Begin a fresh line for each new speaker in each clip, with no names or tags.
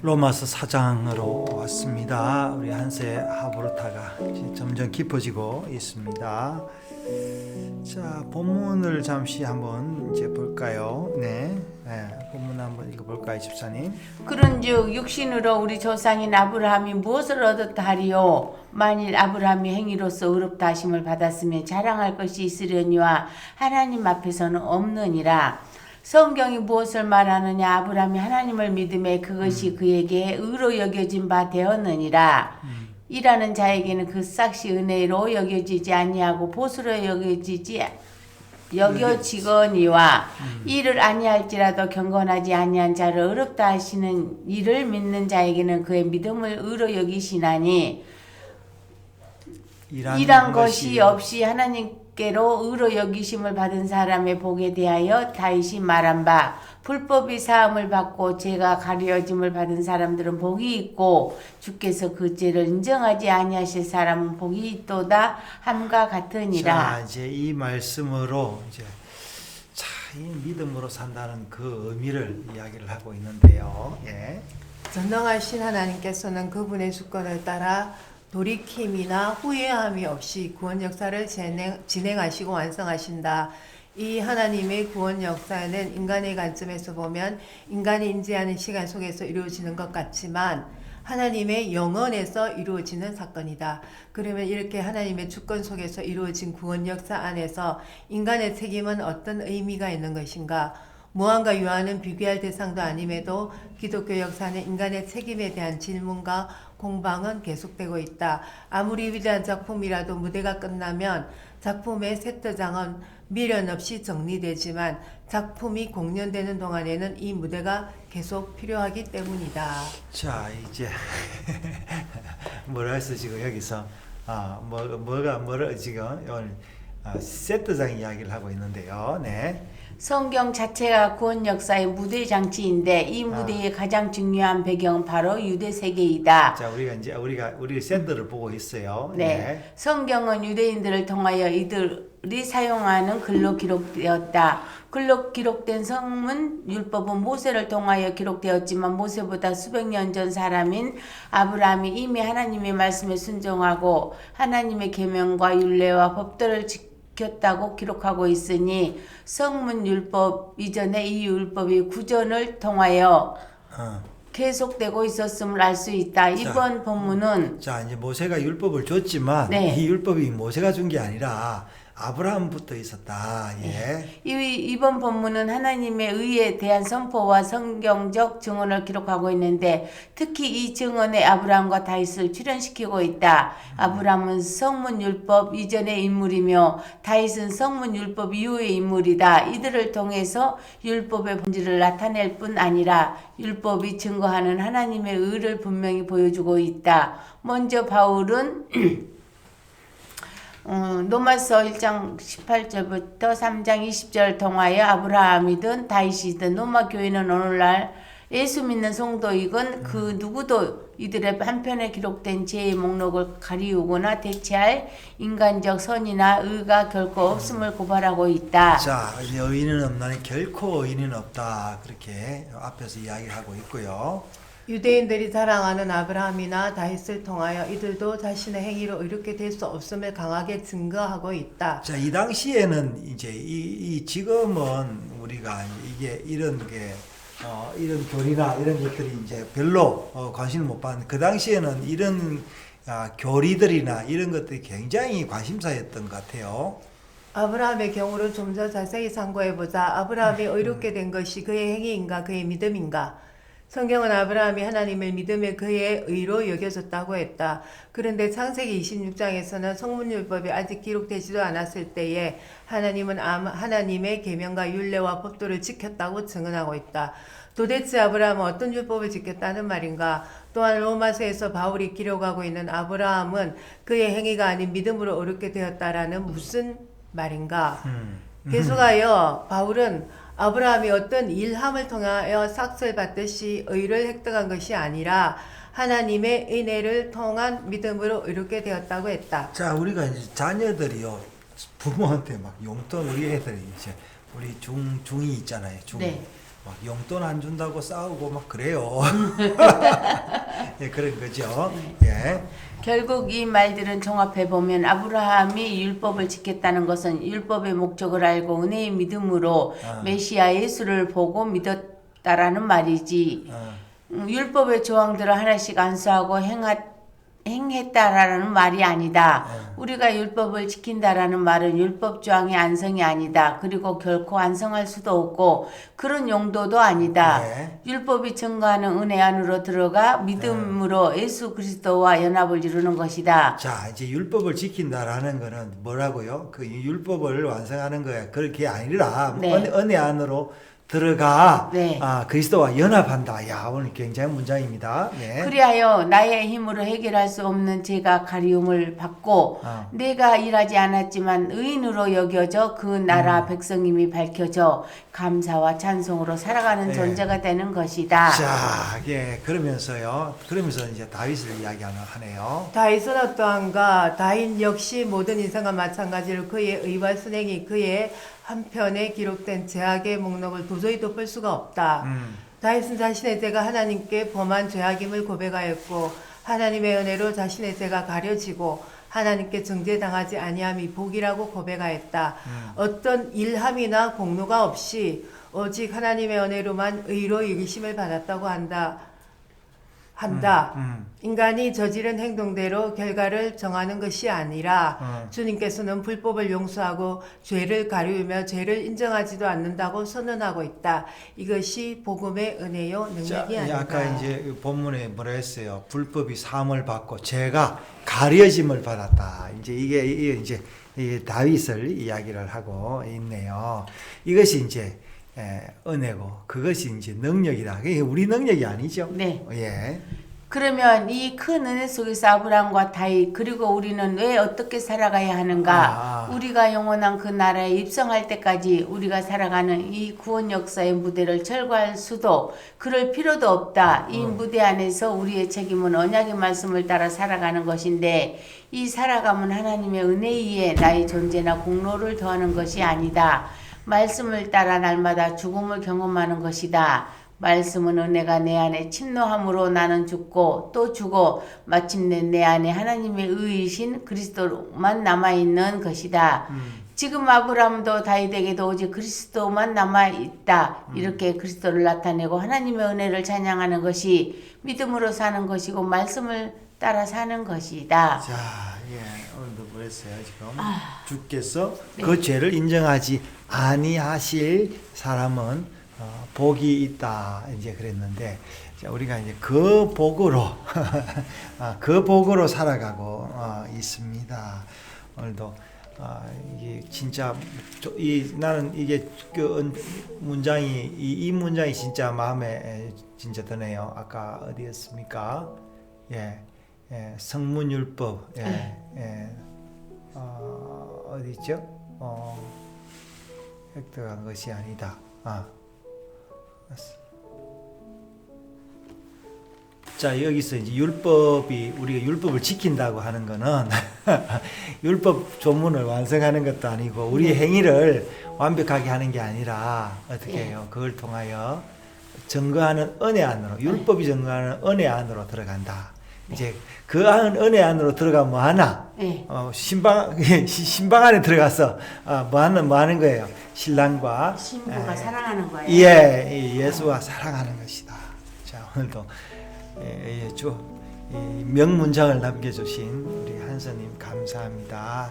로마서 4장으로 왔습니다. 우리 한세 하브르타가 점점 깊어지고 있습니다. 자, 본문을 잠시 한번 이제 볼까요? 네, 본문 한번 읽어볼까요, 집사님?
그런즉 육신으로 우리 조상인 아브라함이 무엇을 얻었다 하리요? 만일 아브라함이 행위로서 의롭다 하심을 받았으면 자랑할 것이 있으려니와 하나님 앞에서는 없느니라. 성경이 무엇을 말하느냐? 아브라함이 하나님을 믿음에 그것이 그에게 의로 여겨진 바 되었느니라. 이라는 자에게는 그 싹시 은혜로 여겨지지 아니하고 보수로 여겨지거니와 이를 아니할지라도 경건하지 아니한 자를 의롭다 하시는 이를 믿는 자에게는 그의 믿음을 의로 여기시나니 이란 것이 없이 하나님께로 의로 여기심을 받은 사람의 복에 대하여 다윗이 말한 바 불법이 사함을 받고 죄가 가려짐을 받은 사람들은 복이 있고 주께서 그 죄를 인정하지 아니하실 사람은 복이 있도다 함과 같으니라.
자, 이제 이 말씀으로 이제 이 믿음으로 산다는 그 의미를 이야기를 하고 있는데요. 예.
전능하신 하나님께서는 그분의 주권을 따라 돌이킴이나 후회함이 없이 구원 역사를 진행하시고 완성하신다. 이 하나님의 구원 역사는 인간의 관점에서 보면 인간이 인지하는 시간 속에서 이루어지는 것 같지만 하나님의 영원에서 이루어지는 사건이다. 그러면 이렇게 하나님의 주권 속에서 이루어진 구원 역사 안에서 인간의 책임은 어떤 의미가 있는 것인가? 모함과 유한은 비교할 대상도 아님에도 기독교 역사는 인간의 책임에 대한 질문과 공방은 계속되고 있다. 아무리 위대한 작품이라도 무대가 끝나면 작품의 세트장은 미련 없이 정리되지만 작품이 공연되는 동안에는 이 무대가 계속 필요하기 때문이다.
자, 이제 뭐라 해서 지금 여기서 뭐를 지금 오늘 세트장 이야기를 하고 있는데요. 네.
성경 자체가 구원 역사의 무대 장치인데 이 무대의 가장 중요한 배경은 바로 유대 세계이다.
자, 우리 세트를 보고 있어요.
네. 성경은 유대인들을 통하여 이들이 사용하는 글로 기록되었다. 글로 기록된 성문 율법은 모세를 통하여 기록되었지만 모세보다 수백 년 전 사람인 아브라함이 이미 하나님의 말씀에 순종하고 하나님의 계명과 율례와 법도를 지켰다고 기록하고 있으니 성문 율법 이전에 이 율법이 구전을 통하여 계속되고 있었음을 알 수 있다. 이번 본문은
이제 모세가 율법을 줬지만
네.
이 율법이 모세가 준 게 아니라 아브라함부터 있었다. 예.
이번 본문은 하나님의 의에 대한 선포와 성경적 증언을 기록하고 있는데 특히 이 증언에 아브라함과 다윗을 출연시키고 있다. 아브라함은 성문율법 이전의 인물이며 다윗은 성문율법 이후의 인물이다. 이들을 통해서 율법의 본질을 나타낼 뿐 아니라 율법이 증거하는 하나님의 의를 분명히 보여주고 있다. 먼저 바울은 로마서 1장 18절부터 3장 20절 통하여 아브라함이든 다윗이든 로마 교회는 오늘날 예수 믿는 성도이건 그 누구도 이들의 한편에 기록된 죄의 목록을 가리우거나 대체할 인간적 선이나 의가 결코 없음을 고발하고 있다.
자, 의인은 없나니 결코 의인은 없다. 그렇게 앞에서 이야기를 하고 있고요.
유대인들이 자랑하는 아브라함이나 다윗을 통하여 이들도 자신의 행위로 의롭게 될 수 없음을 강하게 증거하고 있다.
자, 이 당시에는 이제 지금은 우리가 이게 이런 교리나 이런 것들이 이제 별로 관심을 못 받는, 그 당시에는 이런 교리들이나 이런 것들이 굉장히 관심사였던 것 같아요.
아브라함의 경우를 좀 더 자세히 상고해보자. 아브라함이 의롭게 된 것이 그의 행위인가 그의 믿음인가? 성경은 아브라함이 하나님을 믿음에 그의 의로 여겨졌다고 했다. 그런데 창세기 26장에서는 성문율법이 아직 기록되지도 않았을 때에 하나님은 하나님의 계명과 율례와 법도를 지켰다고 증언하고 있다. 도대체 아브라함은 어떤 율법을 지켰다는 말인가? 또한 로마서에서 바울이 기록하고 있는 아브라함은 그의 행위가 아닌 믿음으로 의롭게 되었다라는 무슨 말인가? 계속하여 바울은 아브라함이 어떤 일함을 통하여 삭슬 받듯이 의를 획득한 것이 아니라 하나님의 은혜를 통한 믿음으로 의롭게 되었다고 했다.
자, 우리가 이제 자녀들이요, 부모한테 막 용돈, 우리 애들이 이제 우리 중이 있잖아요.
네.
막 용돈 안 준다고 싸우고 막 그래요. 예, 그런 거죠. 예.
결국 이 말들은 종합해 보면 아브라함이 율법을 지켰다는 것은 율법의 목적을 알고 은혜의 믿음으로 메시아 예수를 보고 믿었다라는 말이지. 율법의 조항들을 하나씩 안수하고 행했다라는 말이 아니다. 우리가 율법을 지킨다라는 말은 율법 조항의 안성이 아니다. 그리고 결코 안성할 수도 없고 그런 용도도 아니다.
네.
율법이 증거하는 은혜 안으로 들어가 믿음으로 예수 그리스도와 연합을 이루는 것이다.
자, 이제 율법을 지킨다라는 거는 뭐라고요? 그 율법을 완성하는 거야. 그렇게 아니라
네.
은혜 안으로 들어가
네.
그리스도와 연합한다. 야, 오늘 굉장한 문장입니다. 네.
그리하여 나의 힘으로 해결할 수 없는 죄가 가리움을 받고 내가 일하지 않았지만 의인으로 여겨져 그 나라 백성임이 밝혀져 감사와 찬송으로 살아가는
네.
존재가 되는 것이다.
자, 예, 그러면서요. 그러면서 이제 다윗을 이야기하네요.
다윗은 어떠한가? 다윗 역시 모든 인생과 마찬가지로 그의 의와 선행이 그의 한편에 기록된 죄악의 목록을 도저히 덮을 수가 없다. 다윗은 자신의 죄가 하나님께 범한 죄악임을 고백하였고 하나님의 은혜로 자신의 죄가 가려지고 하나님께 정죄당하지 아니함이 복이라고 고백하였다. 어떤 일함이나 공로가 없이 오직 하나님의 은혜로만 의로 여기심을 받았다고 한다. 인간이 저지른 행동대로 결과를 정하는 것이 아니라 주님께서는 불법을 용서하고 죄를 가리우며 죄를 인정하지도 않는다고 선언하고 있다. 이것이 복음의 은혜요 능력이 아니다.
아까 이제 본문에 뭐라 했어요? 불법이 사함을 받고 죄가 가려짐을 받았다. 이제 이게 이제 다윗을 이야기를 하고 있네요. 이것이 이제 은혜고 그것이 이제 능력이다. 그게 우리 능력이 아니죠.
네.
예.
그러면 이 큰 은혜 속에서 아브라함과 다윗 그리고 우리는 왜 어떻게 살아가야 하는가? 우리가 영원한 그 나라에 입성할 때까지 우리가 살아가는 이 구원 역사의 무대를 철거할 수도 그럴 필요도 없다. 이 무대 안에서 우리의 책임은 언약의 말씀을 따라 살아가는 것인데 이 살아감은 하나님의 은혜에 의해 나의 존재나 공로를 더하는 것이 아니다. 말씀을 따라 날마다 죽음을 경험하는 것이다. 말씀은 은혜가 내 안에 침노함으로 나는 죽고 또 죽어 마침내 내 안에 하나님의 의이신 그리스도만 남아있는 것이다. 지금 아브라함도 다윗에게도 오직 그리스도만 남아있다. 이렇게 그리스도를 나타내고 하나님의 은혜를 찬양하는 것이 믿음으로 사는 것이고 말씀을 따라 사는 것이다.
자, 예, 오늘도 그랬어요. 지금 주께서 그 죄를 인정하지 아니하실 사람은 복이 있다 이제 그랬는데 자, 우리가 이제 그 복으로 그 복으로 살아가고 있습니다. 오늘도 이게 진짜 나는 이게 그 문장이 이 문장이 진짜 마음에 진짜 드네요. 아까 어디였습니까? 예, 성문율법 어디 있죠? 획득한 것이 아니다. 자, 여기서 이제 율법이 우리가 율법을 지킨다고 하는 거는 율법 조문을 완성하는 것도 아니고 우리의 행위를 완벽하게 하는 게 아니라 어떻게 해요? 그걸 통하여 증거하는 은혜 안으로 율법이 증거하는 은혜 안으로 들어간다. 이제 그 은혜 안으로 들어가면 뭐 하나? 신방 안에 들어가서 뭐 하는 거예요? 신랑과
신부가 사랑하는 거예요.
예수와 사랑하는 것이다. 자, 오늘도 명문장을 남겨주신 우리 한서님 감사합니다.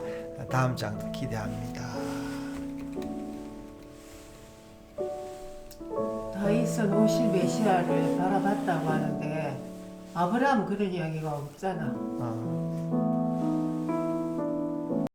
다음 장도 기대합니다.
다윗은 오실 메시아를 바라봤다고 하는데 아브라함 그런 이야기가 없잖아.